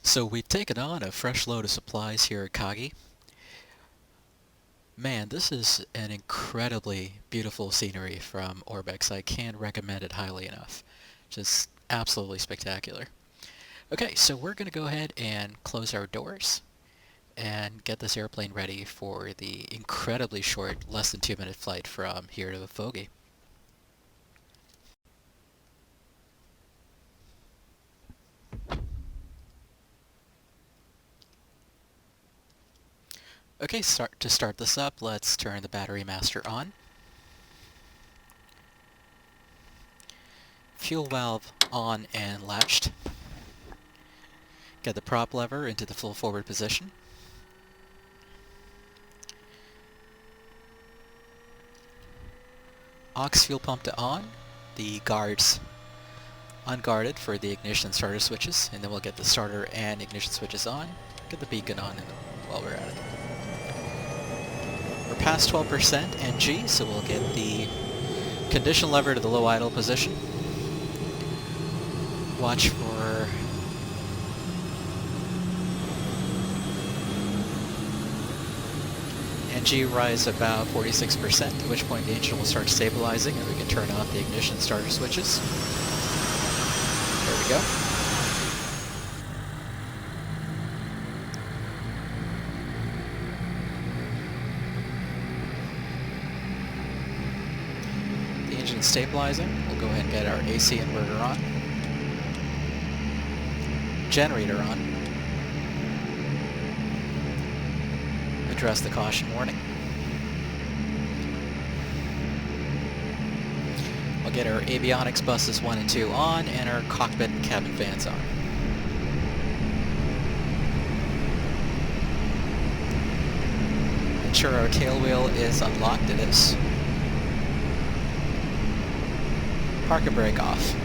So we've taken on a fresh load of supplies here at Kagi. Man, this is an incredibly beautiful scenery from Orbex. I can't recommend it highly enough. Just absolutely spectacular. Okay, so we're going to go ahead and close our doors and get this airplane ready for the incredibly short, less than 2-minute flight from here to Efogi. Okay, to start this up, let's turn the battery master on. Fuel valve on and latched. Get the prop lever into the full forward position. Aux fuel pump to on. The guards unguarded for the ignition and starter switches, and then we'll get the starter and ignition switches on. Get the beacon on while we're at it. We're past 12% NG, so we'll get the condition lever to the low idle position. Watch for NG rise about 46%, at which point the engine will start stabilizing and we can turn off the ignition starter switches. There we go. The engine's stabilizing. We'll go ahead and get our AC inverter on. Generator on. Address the caution warning. We'll get our avionics buses 1 and 2 on and our cockpit and cabin fans on. Ensure our tail wheel is unlocked. It is. Park and brake off.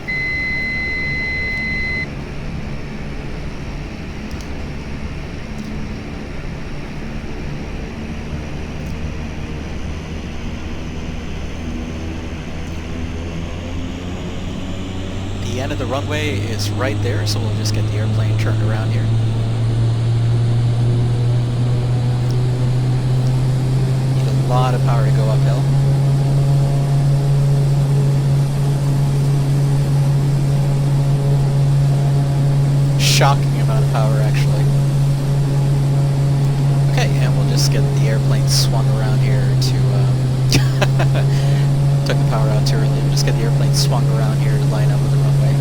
The end of the runway is right there, so we'll just get the airplane turned around here. Need a lot of power to go uphill. Shocking amount of power, actually. Okay, and we'll just get the airplane swung around here to took the power out too early. We'll just get the airplane swung around here to line up with the runway.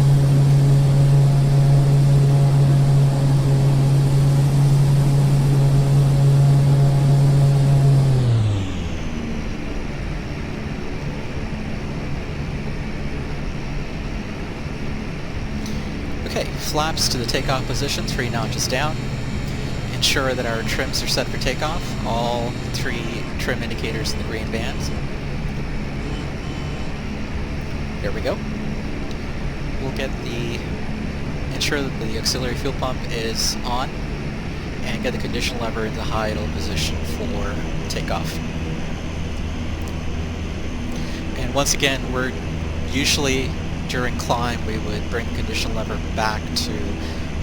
Okay, flaps to the takeoff position, 3 notches down. Ensure that our trims are set for takeoff. All 3 trim indicators in the green bands. There we go. We'll ensure that the auxiliary fuel pump is on and get the condition lever into high idle position for takeoff. And once again, we're usually during climb we would bring the condition lever back to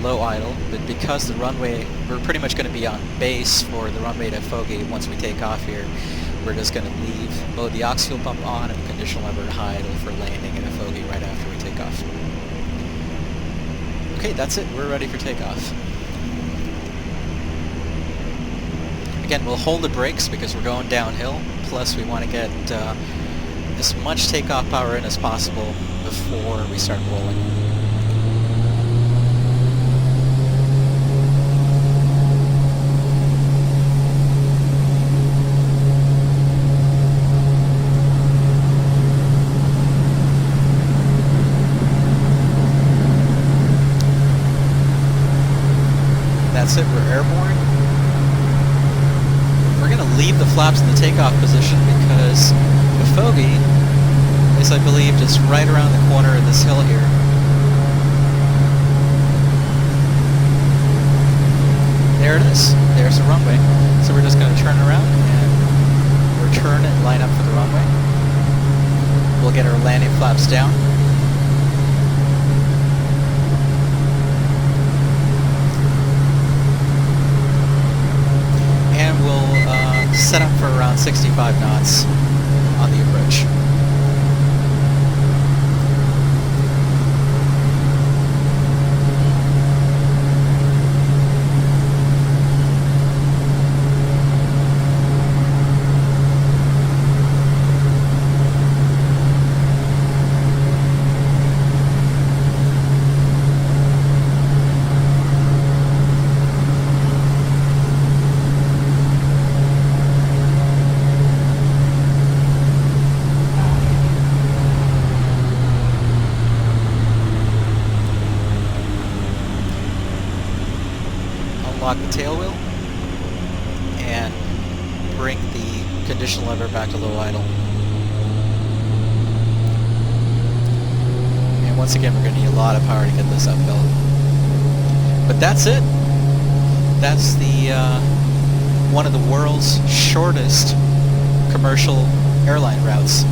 low idle, but because the runway, we're pretty much going to be on base for the runway to Efogi once we take off here. We're just going to load the aux fuel pump on and the condition lever to high idle for landing at Efogi right after we take off. Okay, that's it. We're ready for takeoff. Again, we'll hold the brakes because we're going downhill, plus we want to get as much takeoff power in as possible before we start rolling. That's it, we're airborne. We're going to leave the flaps in the takeoff position because Efogi is, I believe, just right around the corner of this hill here. There it is. There's the runway. So we're just going to turn around and return and line up for the runway. We'll get our landing flaps down. set up for around 65 knots on the approach. Lock the tail wheel and bring the condition lever back to low idle. And once again, we're going to need a lot of power to get this uphill. But that's it. That's the one of the world's shortest commercial airline routes.